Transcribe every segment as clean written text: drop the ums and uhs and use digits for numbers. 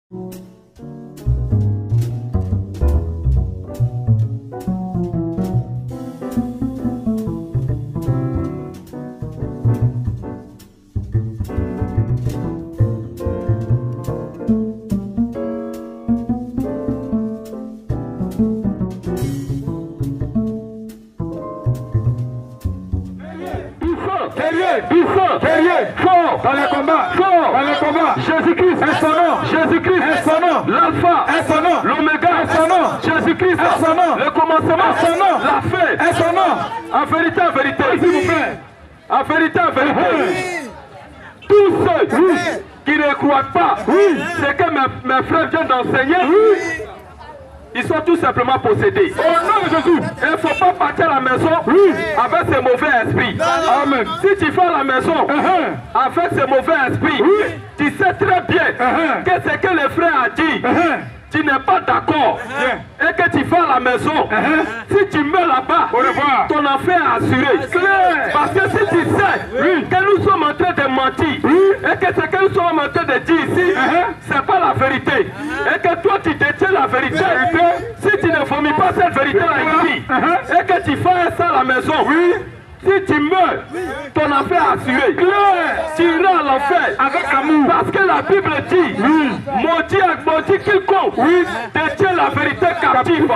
Dans les combats, dans les combats, Jésus-Christ est son nom, Jésus-Christ est son nom, l'alpha est son nom, l'oméga est son nom, Jésus-Christ est son nom, le commencement est son nom, la fin est son nom. En vérité, s'il vous plaît, en vérité, tous ceux qui ne croient pas ce que mes frères viennent d'enseigner, ils sont tout simplement possédés. Au nom de Jésus, il ne faut pas partir à la maison avec ces mauvais esprits. Amen. Si tu vas à la maison avec ces mauvais esprits, tu sais très bien que ce que le frère a dit, tu n'es pas d'accord et que tu vas à la maison, si tu meurs là-bas, ton affaire est assurée. Parce que si tu sais que nous sommes en train de mentir et que ce que nous sommes en train de dire ici, ce n'est pas la vérité, et que toi tu détiens la vérité, si tu ne vomis pas cette vérité-là ici, et que tu fais ça à la maison, si tu meurs, ton affaire est assurée. Tu iras à l'enfer avec amour. Parce que la Bible dit, maudit quiconque détient la vérité captive.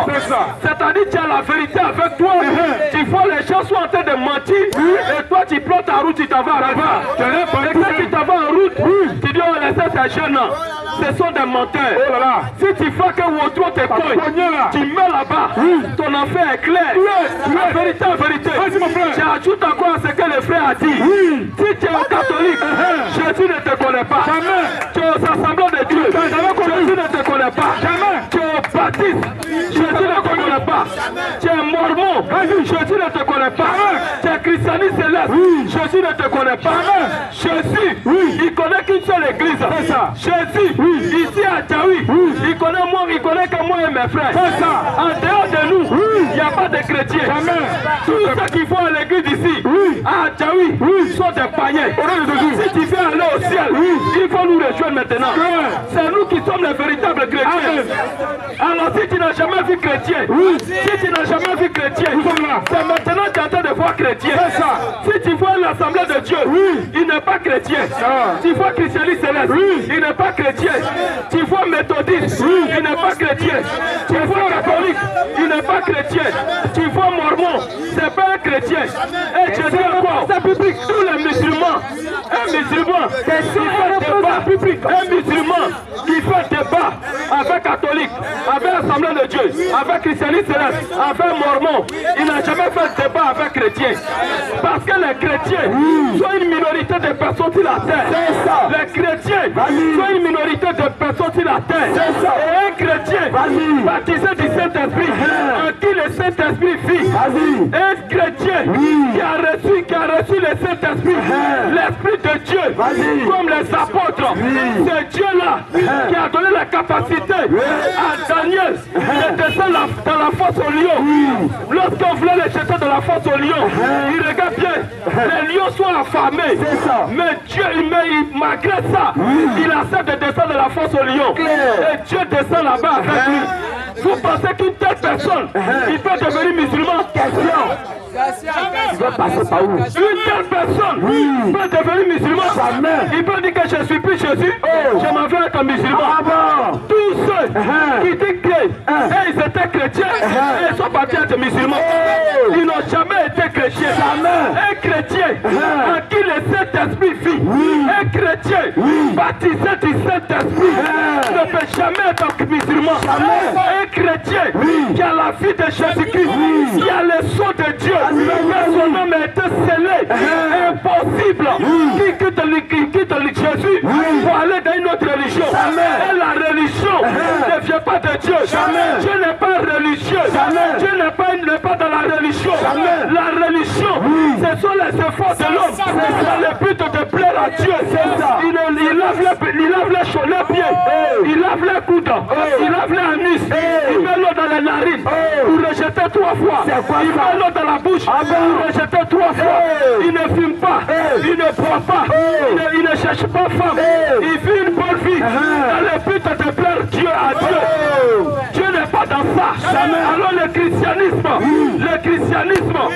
C'est-à-dire que tu as la vérité avec toi. Tu vois les gens sont en train de mentir. Et toi tu prends ta route, tu t'en vas là-bas. Et quand tu t'en vas en route, tu dis, oh laissez ces jeunes. Ce sont des menteurs. Si tu fais que Wotro te cogne, tu mets là-bas, ton affaire est claire. La vérité, j'ajoute encore à ce que le frère a dit. Si tu es un catholique, Jésus ne te connaît pas. Tu es aux assemblées de Dieu, Jésus ne te connaît pas. Tu es au baptiste, Jésus ne te connaît pas. Tu es mormon, Jésus ne te connaît pas. Tu es christianiste céleste, Jésus ne te connaît pas. Jésus, il connaît qu'une seule église. Jésus, ici à Djaoui, il connaît que moi et mes frères. En dehors de nous, il n'y a pas de chrétiens. Tous ceux qui vont à l'église ici, à Djaoui, sont des païens. Si tu veux aller au ciel, il faut nous rejoindre maintenant. C'est nous qui sommes les véritables chrétiens. Alors si tu n'as jamais vu chrétien, si tu n'as jamais vu chrétien, c'est maintenant que tu es en train de voir chrétien. Si tu vois l'assemblée de Dieu, il n'est pas chrétien. Tu vois christianiste céleste, il n'est pas chrétien. Tu vois méthodiste, il n'est pas chrétien. Tu vois catholique, il n'est pas chrétien. Tu vois mormon, c'est pas un chrétien. Et tu dis quoi? C'est public. Tous les musulmans, un musulman qui fait débat public, un musulman qui fait débat avec catholique, avec l'assemblée de Dieu, avec christianiste céleste, avec mormon, il n'a jamais fait débat avec chrétien. Parce que les chrétiens sont une minorité de personnes sur la terre. Les chrétiens sont une minorité de personnes sur la terre. Et un chrétien baptisé du Saint-Esprit, en qui le Saint-Esprit vit, un chrétien qui a reçu le Saint-Esprit, l'Esprit de Dieu, comme les apôtres, c'est Dieu-là qui a donné la capacité à Daniel de descendre dans la fosse au lion. Lorsqu'on voulait le jeter dans la fosse au lion, il regarde bien, les lions sont affamés, mais Dieu, malgré ça, il accepte de descendre dans la fosse au lion. Et Dieu descend là-bas avec lui. Vous pensez qu'une telle personne, il peut devenir musulman? Il va passer par où? Une telle personne peut devenir musulman. Il peut dire que je ne suis plus Jésus, je m'en vais être musulman. Tous ceux qui disent qu'ils étaient chrétiens et ils sont partis être musulmans, ils n'ont jamais été chrétiens. Un chrétien en qui le Saint-Esprit vit, un chrétien baptisé du Saint-Esprit ne peut jamais être musulman. Un chrétien qui a la vie de Jésus-Christ, qui a le sang de Dieu, que son nom a été scellé, impossible qu'il quitte Jésus pour aller dans une autre religion. Et la religion ne vient pas de Dieu. Dieu n'est pas religieux. Dieu n'est pas dans la religion. La religion, ce sont les efforts de l'homme. C'est le but de plaire à Dieu. Il lave les pieds, il lave les coudes, il lave les anus, il met l'eau dans les narines pour rejeter 3 fois. Il met l'eau dans la bouche pour rejeter 3 fois. Il ne fume pas, il ne boit pas, il ne cherche pas femme. Il vit une bonne vie dans le but de plaire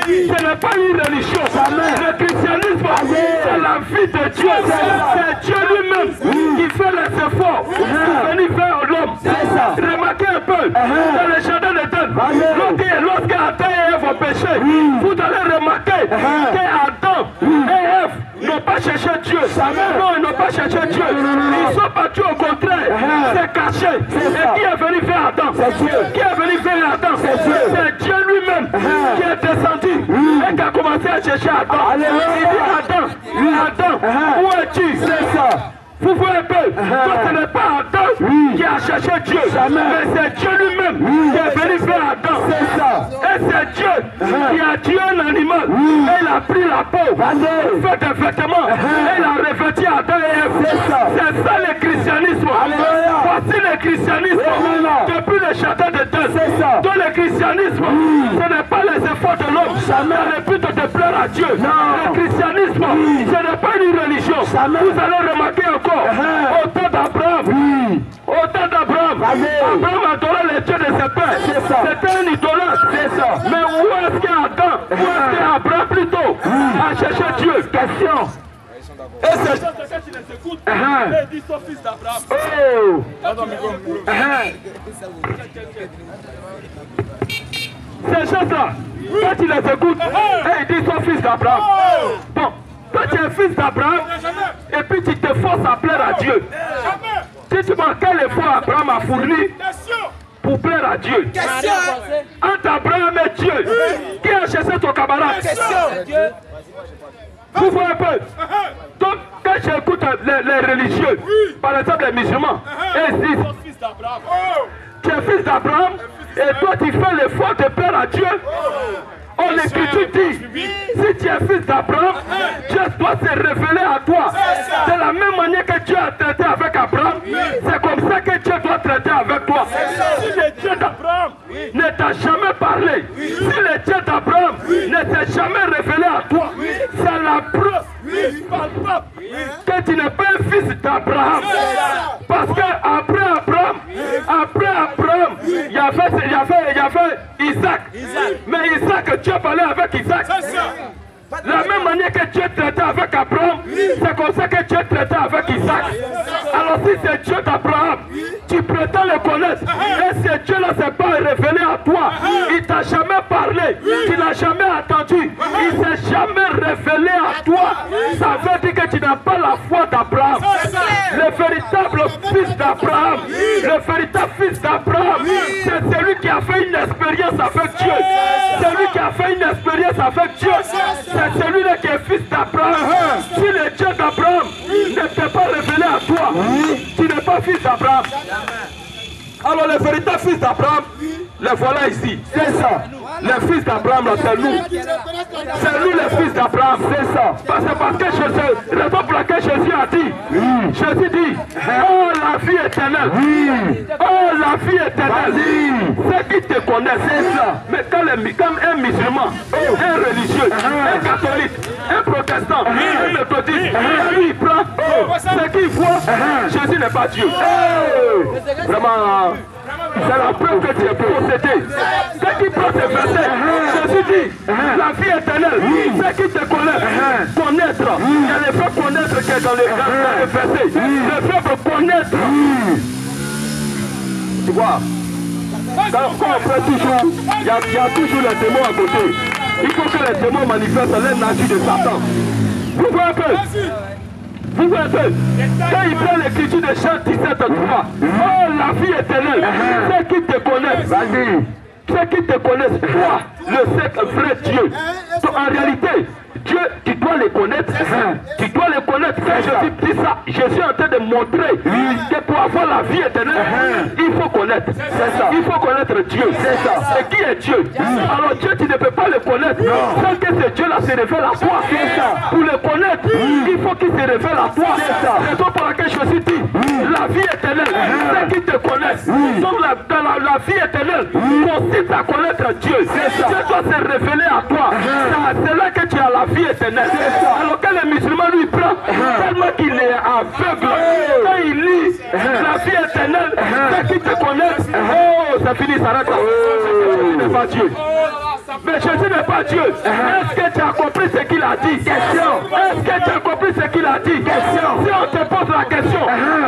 Ce n'est pas une religion. Le christianisme, c'est la vie de Dieu. C'est Dieu lui-même qui fait les efforts pour venir vers l'homme. Remarquez un peu, dans le jardin d'Éden, lorsqu'Adam et Ève ont péché, vous allez remarquer qu'Adam et Ève n'ont pas cherché Dieu. Non, ils n'ont pas cherché Dieu. Ils sont partis au contraire, c'est caché. Et qui est venu vers Adam? Qui est venu vers Adam? C'est Dieu lui-même qui est descendu et qui a commencé à chercher Adam. Il dit Adam, où es-tu? C'est ça. Vous voyez un peu, ce n'est pas Adam qui a cherché Dieu, mais c'est Dieu lui-même qui est venu vers Adam. Et c'est Dieu qui a tué un animal, et il a pris la peau, fait des vêtements, et il a revêtu Adam et Ève. C'est ça le christianisme. Voici le christianisme depuis le château d'Éden. Dans le christianisme, ce n'est pas les efforts de l'homme, mais le but de plaire à Dieu. Le christianisme, ce n'est pas une religion. Vous allez remarquer encore. Au temps d'Abraham, Abraham adorait les dieux de ses pères. C'était un idolâtre. Mais où est-ce qu'Adam, où est-ce qu'Abraham plutôt a cherché Dieu? Question. Et c'est ça quand tu les écoutes, ils disent son fils d'Abraham. Ces choses-là, quand tu les écoutes, ils disent son fils d'Abraham. Bon. Toi tu es fils d'Abraham et puis tu te forces à plaire à Dieu. Si tu vois quel effort Abraham a fourni pour plaire à Dieu. Entre Abraham et Dieu, qui a cherché ton camarade? Vous voyez un peu? Donc quand j'écoute les religieux, par exemple les musulmans, ils disent tu es fils d'Abraham et toi tu fais l'effort de plaire à Dieu. Oh, l'Écriture dit, si tu es fils d'Abraham, Dieu doit se révéler à toi. De la même manière que Dieu a traité avec Abraham, c'est comme ça que Dieu doit traiter avec toi. Si le Dieu d'Abraham ne t'a jamais parlé, si le Dieu d'Abraham ne s'est jamais révélé à toi, c'est la preuve palpable que tu n'es pas un fils d'Abraham. Parce qu'après Abraham, il y avait Isaac. Mais Isaac, Dieu parlait avec Isaac. La même manière que Dieu traitait avec Abraham, c'est comme ça que Dieu traitait avec Isaac. Alors si c'est Dieu d'Abraham, tu prétends le connaître, et ce Dieu-là ne s'est pas révélé à toi, il ne t'a jamais parlé, tu ne l'as jamais entendu, il ne s'est jamais révélé à toi, ça veut dire que tu n'as pas la foi d'Abraham. Le véritable fils d'Abraham, c'est celui qui a fait une expérience avec Dieu. Celui qui a fait une expérience avec Dieu, c'est celui-là qui est fils d'Abraham. Si le Dieu d'Abraham ne t'est pas révélé à toi, tu n'es pas fils d'Abraham. Alors le véritable fils d'Abraham, le voilà ici. C'est ça. Le fils d'Abraham, c'est nous. C'est nous les fils d'Abraham, c'est ça. Parce que Jésus, raison pour laquelle Jésus a dit, Jésus dit, oh la vie éternelle, oh la vie éternelle, ceux qui te connaissent, c'est ça. Mais quand un musulman, un religieux, un catholique, un protestant, un méthodiste, lui il prend ce qu'il voit, Jésus n'est pas Dieu. Vraiment, c'est la preuve que tu es possédé. Ceux qui prend ce verset, Jésus dit, la vie éternelle, ceux qui te connaissent, connaître. Il y a le fait connaître qui est dans le verset. Le fait connaître. Tu vois, quand on fait toujours, il y a toujours les démons à côté. Il faut que les démons manifestent leur nature de Satan. Vous voyez un peu? Vous voyez un peu? Quand il prend l'écriture de Jean 17, 3, oh la vie éternelle, ceux qui te connaissent, vas-y. Ceux qui te connaissent, toi, le vrai Dieu. Donc, en réalité, Dieu, tu dois les connaître. Tu dois les connaître. Quand Jésus dit ça, je suis en train de montrer que pour avoir la vie éternelle, il faut connaître. Il faut connaître Dieu. Et qui est Dieu? Alors Dieu, tu ne peux pas le connaître sans que ce Dieu-là se révèle à toi. Pour le connaître, il faut qu'il se révèle à toi. C'est raison pour laquelle Jésus dit, la vie éternelle, ceux qui te connaissent. Donc la vie éternelle consiste à connaître Dieu. Dieu doit se révéler à toi. C'est là que tu as la vie éternelle. Alors que le musulman lui prend, tellement qu'il est aveugle, quand il lit la vie éternelle, ceux qui te connaissent, oh, c'est fini, ça arrête là. Ce n'est pas Dieu. Mais mais Jésus n'est pas Dieu. Est-ce que tu as compris ce qu'il a dit? Question. Est-ce que tu as compris ce qu'il a dit? Question. Si on te pose la question,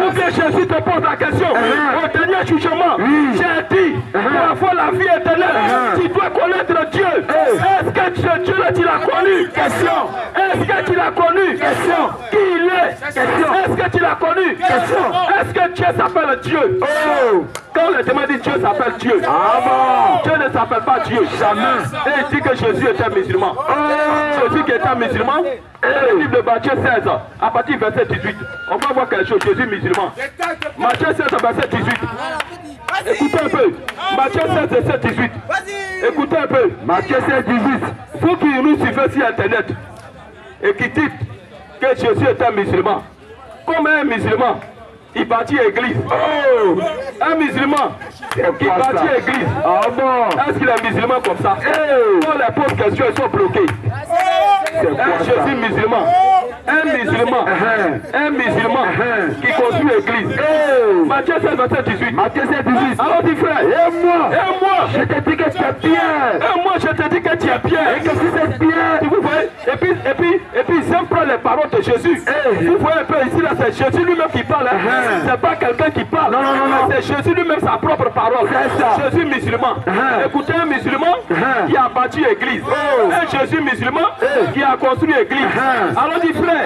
ou bien Jésus te pose la question, au dernier jugement, j'ai dit, pour avoir la vie éternelle, tu dois connaître Dieu. Est-ce que Dieu tu l'as connu? Question. Est-ce que tu l'as connu? Question. Qui il est? Question. Est-ce que tu l'as connu? Question. Est-ce que Dieu s'appelle Dieu? Quand le démon dit Dieu s'appelle Dieu, Dieu ne s'appelle pas Dieu, jamais. Et il dit que Jésus était musulman. Jésus qui était musulman, et le livre de Matthieu 16, à partir du verset 18, on va voir quelque chose, Jésus musulman. Matthieu 16, verset 18. Écoutez un peu. Matthieu 16, verset 18. Écoutez un peu. Matthieu 16, 18. Vous qui nous suivez sur Internet et qui dites que Jésus était musulman, comme un musulman, il bâtit l'église. Un musulman qui bâtit l'église. Est-ce qu'il est musulman comme ça? Quand les pauvres questions sont bloquées. Un Jésus musulman. Un musulman qui construit l'église. Matthieu 16, verset 18. Matthieu 16, 18. Alors dis frère, et moi, je te dis que tu es bien. Et moi je te dis que tu es bien. Et que si c'est bien. Vous voyez, et puis ils aiment prendre les paroles de Jésus. Vous voyez un peu ici là, c'est Jésus lui-même qui parle. C'est pas quelqu'un qui parle. Non. C'est Jésus lui-même sa propre parole. Jésus musulman. Écoutez un musulman qui a bâti l'église. Un Jésus musulman qui a construit l'église. Alors dis frère,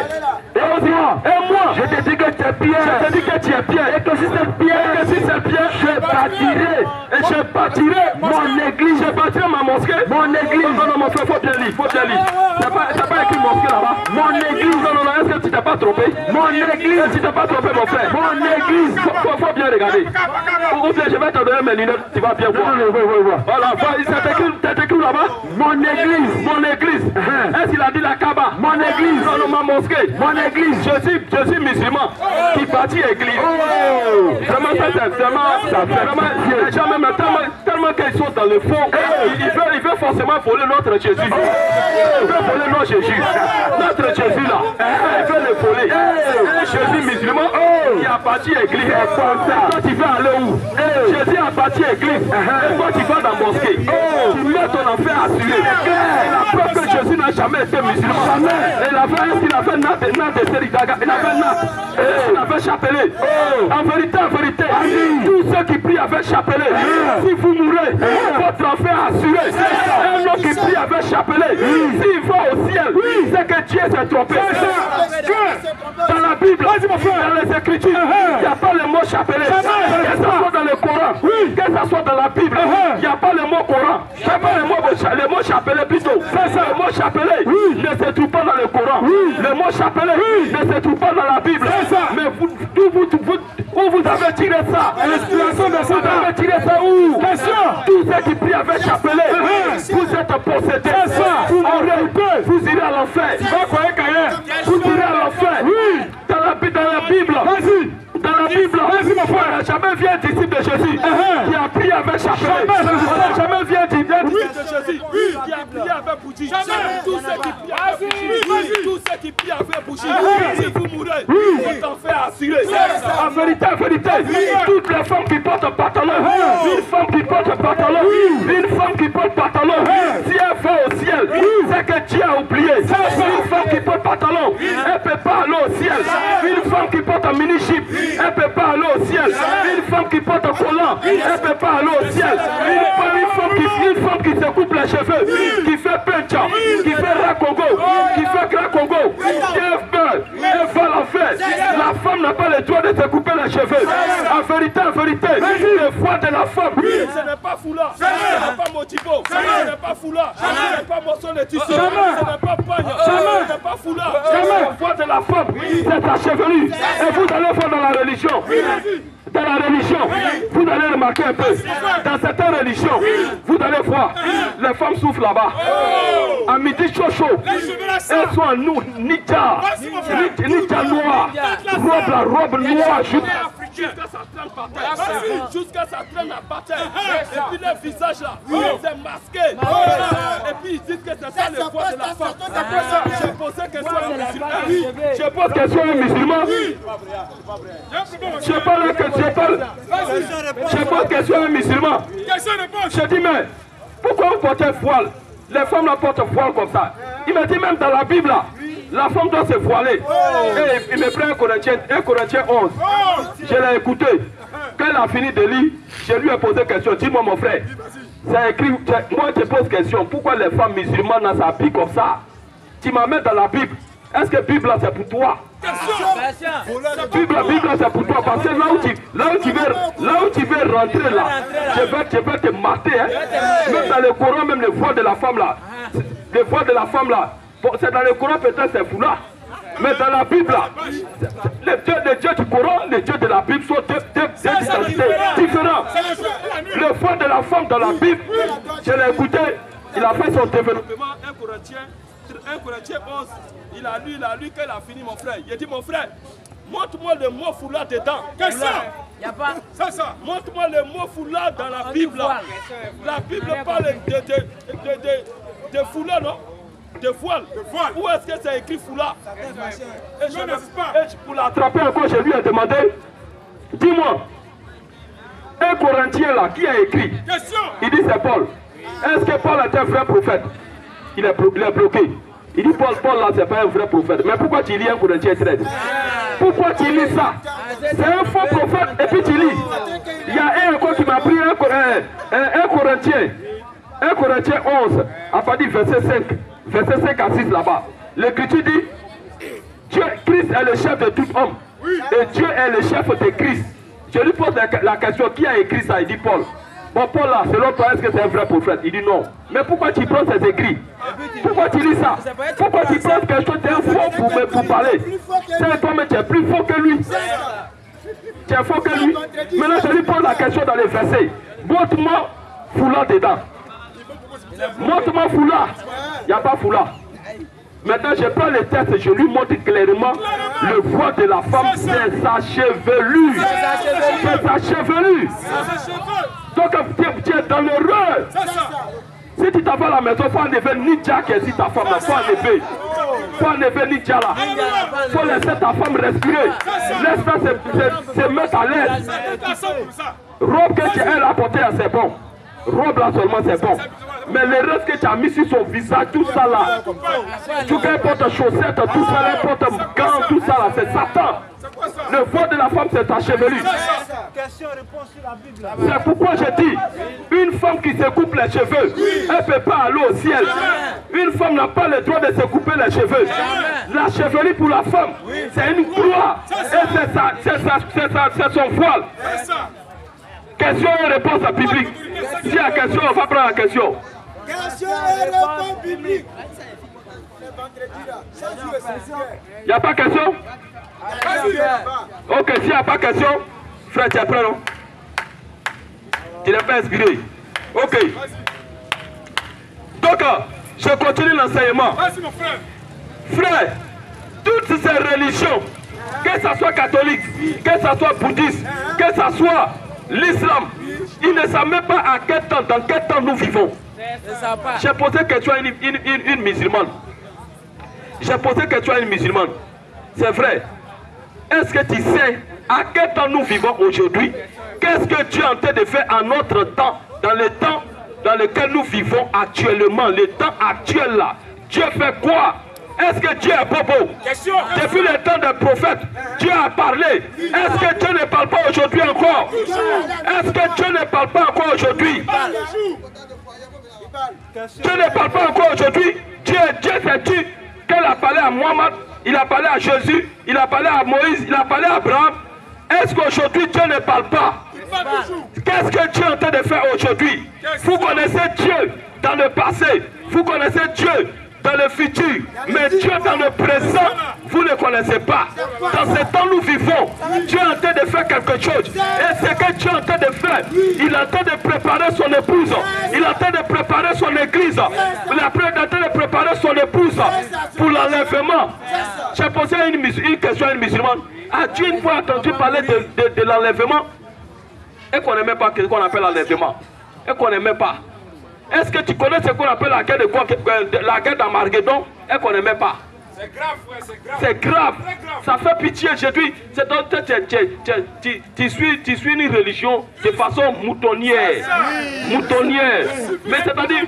et moi, je te dis que tu es bien. Je te dis que tu es bien. Et que si c'est bien, je bâtirai mon église. Je bâtirai ma mosquée. Mon église. Non, mon frère, faut bien lire. T'as pas écrit mosquée là-bas. Mon église. Non, est-ce que tu t'es pas trompé? Mon église. Tu t'es pas trompé, mon frère. Mon église. Faut bien regarder. Ou bien je vais te donner mes lunettes, tu vas bien voir. Voilà, c'est écrit là-bas. Mon église. Est-ce qu'il a dit la Kaaba? Mon église. Non, ma mosquée. Mon église. Jésus musulman qui bâtit l'église. Vraiment, les gens même tellement qu'ils sont dans le fond, ils veulent forcément voler notre Jésus. Ils veulent voler notre Jésus. Notre Jésus là, ils veulent le voler. Un Jésus musulman qui a bâti l'église. Toi tu veux aller où? Jésus a bâti l'église. Et toi tu vas dans la mosquée. Tu mets ton enfer assuré. Et la preuve que Jésus n'a jamais été musulman. Et il a fait Nat de Seridaga. Il a fait Nat. Il a fait chapelet. En vérité, tous ceux qui prient avec chapelet, si vous mourrez, votre enfer assuré. Un homme qui prie avec chapelet, s'il va au ciel, c'est que Dieu s'est trompé. Dans la Bible, dans les Écritures, il n'y a pas le mot chapelet. Que ce soit dans le Coran, que ce soit dans la Bible, il n'y a pas le mot Coran. Il n'y a pas le mot chapelet plutôt. Le mot chapelet ne se trouve pas dans le Coran. Le mot chapelet ne se trouve pas dans la Bible. Mais où vous avez tiré ça? Vous avez tiré ça où? Tous ceux qui prient avec chapelet, vous êtes possédés. Vous irez à l'enfer. Vous irez à l'enfer. Dans la Bible. Dans la Bible, on n'a jamais vu un disciple de Jésus qui a prié avec chapelet. On n'a jamais vu un disciple de Jésus qui a prié avec bougie. Tous ceux qui prient avec bougie, si vous mourrez, votre enfer assuré. En vérité, toutes les femmes qui portent pantalon, une femme qui porte pantalon, si elle va au ciel, c'est que Dieu a oublié. Une femme qui porte pantalon, elle ne peut pas aller au ciel. Une femme qui porte un mini-chip, elle ne peut pas aller au ciel. Une femme qui porte un collant, elle ne peut pas aller au ciel. Une femme qui se coupe les cheveux, qui fait pencha, qui fait racongo, qui fait grand congo, qui meurt, elle va l'enfer. La femme n'a pas le droit de se couper les cheveux. En vérité, le foie de la femme, ce n'est pas foulard, ce n'est pas motivo, ce n'est pas foulard, ce n'est pas morceau de tissu, ce n'est pas pagne, ce n'est pas foulard. Le foie de la femme, c'est sa chevelure. Et vous allez voir dans la religion. Dans la religion, vous allez remarquer un peu, dans certaines religions, vous allez voir, les femmes souffrent là-bas. À midi chaud, elles sont en nidja noir, la robe noire jusqu'à sa traîne par terre. Jusqu'à sa traîne par terre. Et puis le visage là, c'est masqué. Et puis ils disent que c'est ça le poids de la femme. Je posais question à un musulman. Je pose question à un musulman. Je pose question à un musulman. Je dis mais pourquoi vous portez un voile? Les femmes la portent voile comme ça. Il me dit même dans la Bible là, la femme doit se voiler. Et il me prend 1 Corinthiens 11. Je l'ai écouté. Quand il a fini de lire, je lui ai posé question. Dis-moi mon frère, c'est écrit, moi je te pose question, pourquoi les femmes musulmanes s'habillent comme ça? Tu m'amènes dans la Bible. Est-ce que la Bible là c'est pour toi? La Bible c'est pour toi parce que là où tu veux rentrer là, je vais te mater. Hein. Même dans le Coran, même le voile de la femme là, le voile de la femme là, bon, c'est dans le Coran peut-être c'est fou là. Mais dans la Bible là, les dieux du Coran, les dieux de la Bible sont deux différents. Le voile de la femme dans la Bible, je l'ai écouté, il a fait son développement. 1 Corinthiens 11, il a lu qu'elle a fini mon frère. Il a dit mon frère, montre-moi le mot foulard dedans. Qu'est-ce que ça? Ça. Montre-moi le mot foulard dans la Bible. La Bible parle de foulard, non? De voile. Où est-ce que c'est écrit foulard? Pour l'attraper encore, je lui ai demandé, dis-moi, 1 Corinthien là, qui a écrit? Il dit c'est Paul. Est-ce que Paul est un vrai prophète? Il est bloqué. Il dit Paul là, c'est pas un vrai prophète. Mais pourquoi tu lis 1 Corinthiens 13? Pourquoi tu lis ça? C'est un faux prophète et puis tu lis. Il y a un encore qui m'a pris 1 Corinthiens 11, à partir du verset 5 à 6 là-bas. L'Écriture dit Christ est le chef de tout homme. Et Dieu est le chef de Christ. Je lui pose la question, qui a écrit ça? Il dit Paul. Bon, Paul là, selon toi, est-ce que c'est un vrai prophète? Il dit non. Mais pourquoi tu prends ses écrits? Pourquoi tu lis ça? Pourquoi tu prends quelque chose d'un faux pour parler? C'est toi, mais tu es plus fort que lui. Tu es fort que lui. Maintenant, je lui pose la question dans les versets. Montre-moi foulard dedans. Montre-moi foulard. Il n'y a pas foulard. Maintenant, je prends le texte et je lui montre clairement le voile de la femme, c'est sa chevelure. C'est sa chevelure. Donc, tu es dans l'erreur. Si tu t'en vas à la maison, il faut enlever Ninja qui est ici, ta femme. Il faut enlever. Il faut enlever Ninja là. Il faut laisser ta femme respirer. Laisse-la se mettre à l'aise. Robe que tu as apportée, c'est bon. Robe là seulement, c'est bon. Mais le reste que tu as mis sur son visage, tout ça là, tout qu'elle porte chaussettes, tout ça là, porte gants, tout ça là, c'est Satan. Le voile de la femme, c'est ta chevelure. C'est pourquoi je dis, une femme qui se coupe les cheveux, elle ne peut pas aller au ciel. Une femme n'a pas le droit de se couper les cheveux. La chevelure pour la femme, c'est une croix. Et c'est son voile. Question et réponse à public. S'il y a question, on va prendre la question. Question et réponse publique. Il n'y a pas question? Ok, s'il n'y a pas question, frère, tu es prêt, non? Tu n'es pas inspiré. Ok. Donc, je continue l'enseignement. Vas-y, mon frère. Frère, toutes ces religions, que ce soit catholique, que ce soit bouddhiste, que ce soit l'islam, ils ne savent même pas à quel temps, dans quel temps nous vivons. J'ai posé question à une musulmane. J'ai posé question à une musulmane. C'est vrai. Est-ce que tu sais à quel temps nous vivons aujourd'hui? Qu'est-ce que Dieu est en train de faire à notre temps, dans le temps dans lequel nous vivons actuellement, le temps actuel là? Dieu fait quoi? Est-ce que Dieu est bobo? Depuis le temps des prophètes, Dieu a parlé. Est-ce que Dieu ne parle pas aujourd'hui encore? Est-ce que Dieu ne parle pas encore aujourd'hui? Dieu ne parle pas encore aujourd'hui. Dieu s'est dit qu'il a parlé à Mohamed, il a parlé à Jésus, il a parlé à Moïse, il a parlé à Abraham. Est-ce qu'aujourd'hui Dieu ne parle pas? Qu'est-ce que Dieu est en train de faire aujourd'hui? Vous connaissez Dieu dans le passé, vous connaissez Dieu dans le futur, mais Dieu dans le présent, vous ne connaissez pas. Dans ce temps nous vivons, Dieu est en train de faire quelque chose. Et ce que Dieu est en train de faire, il est en train de préparer son épouse, il est en train de préparer son église, il est en train de préparer son épouse pour l'enlèvement. J'ai posé une question à une musulmane. As-tu une fois entendu parler de l'enlèvement? Et qu'on n'aimait pas ce qu'on appelle l'enlèvement. Et qu'on n'aimait pas. Est-ce que tu connais ce qu'on appelle la guerre d'Armageddon et qu'on n'aimait pas? C'est grave, frère, c'est grave. C'est grave. Ça fait pitié. Je dis, tu suis une religion de façon moutonnière. Moutonnière. Mais c'est-à-dire,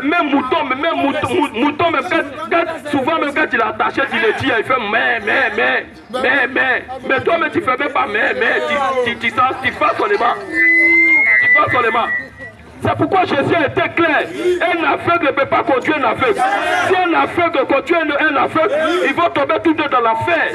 même mouton, même quand, souvent même quand il est attaché, il le dit, il fait mais toi, mais tu fais même pas tu fasses seulement. Tu fasses seulement. C'est pourquoi Jésus était clair. Un aveugle ne peut pas conduire un aveugle. Si un aveugle conduit un aveugle, ils vont tomber tous deux dans l'enfer.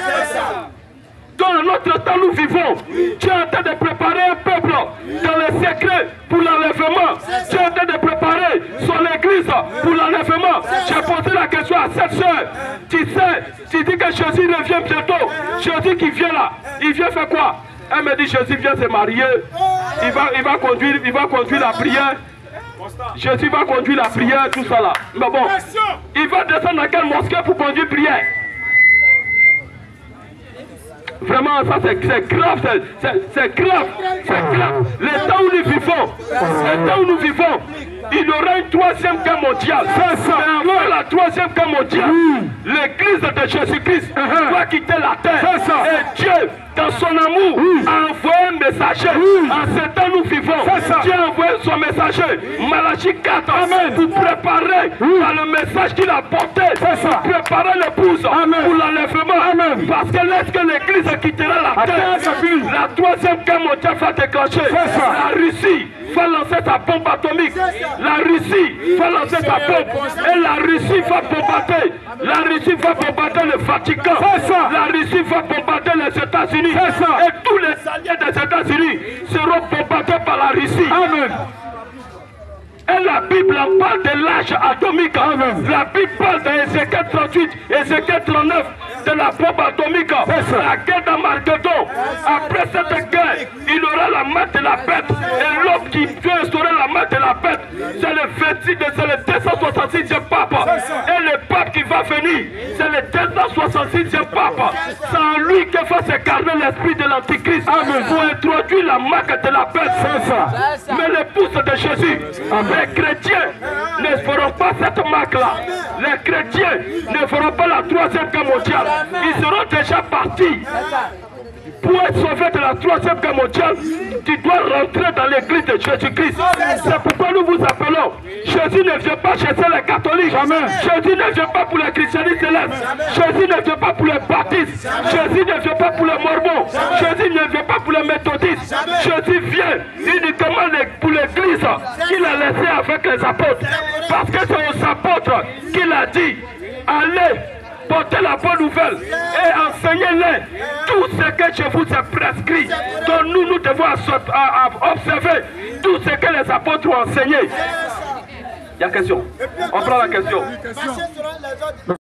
Dans notre temps, nous vivons. Tu es en train de préparer un peuple dans les secrets pour l'enlèvement. Tu es en train de préparer son église pour l'enlèvement. J'ai posé la question à cette soeur. Tu sais, tu dis que Jésus revient bientôt. Jésus qui vient là, il vient faire quoi? Elle me dit Jésus vient se marier. Il va conduire la prière. Jésus va conduire la prière, tout ça là. Mais bon, il va descendre dans quelle mosquée pour conduire prière? Vraiment, ça c'est grave, c'est grave, c'est grave. Les temps où nous vivons, il y aura une troisième guerre mondiale. C'est ça. La troisième guerre mondiale. L'église de Jésus-Christ va quitter la terre. C'est ça. Et Dieu, dans son amour, a envoyé un messager. En ce temps nous vivons. Dieu a envoyé son messager, Malachie 4, pour préparer le message qu'il a porté. Pour préparer l'épouse pour l'enlèvement. Parce que lorsque l'église quittera la terre, la troisième guerre mondiale va déclencher. La Russie va lancer sa bombe atomique. La Russie va lancer sa bombe. Et la Russie va bombarder. La Russie va bombarder le Vatican. La Russie va bombarder les États-Unis. Et tous les alliés des États-Unis seront bombardés par la Russie. Amen. Et la Bible en parle de l'âge atomique. La Bible parle d'Ézéchiel 38, Ézéchiel 39, de la bombe atomique. La guerre d'Armageddon. Après cette guerre, il y aura la main de la bête. Et l'homme qui veut instaurer la main de la bête, c'est le 266e pape. Et le pape qui va venir, c'est le 266e pape. C'est en lui que va s'incarner l'esprit de l'Antichrist pour introduire la marque de la bête. Mais l'épouse de Jésus, les chrétiens ne feront pas cette marque-là. Les chrétiens ne feront pas la troisième guerre mondiale. Ils seront déjà partis. Pour être sauvé de la troisième guerre mondiale, tu dois rentrer dans l'église de Jésus-Christ. C'est pourquoi nous vous appelons. Jésus ne vient pas chez les catholiques. Jésus ne vient pas pour les christianistes célestes. Jésus ne vient pas pour les baptistes. Jésus ne vient pas pour les mormons. Jésus ne vient pas pour les méthodistes. Jésus vient uniquement pour l'église qu'il a laissée avec les apôtres. Parce que c'est aux apôtres qu'il a dit, allez portez la bonne nouvelle et enseignez-les tout ce que je vous ai prescrit. Donc nous devons observer tout ce que les apôtres ont enseigné. Il y a une question. On prend la question.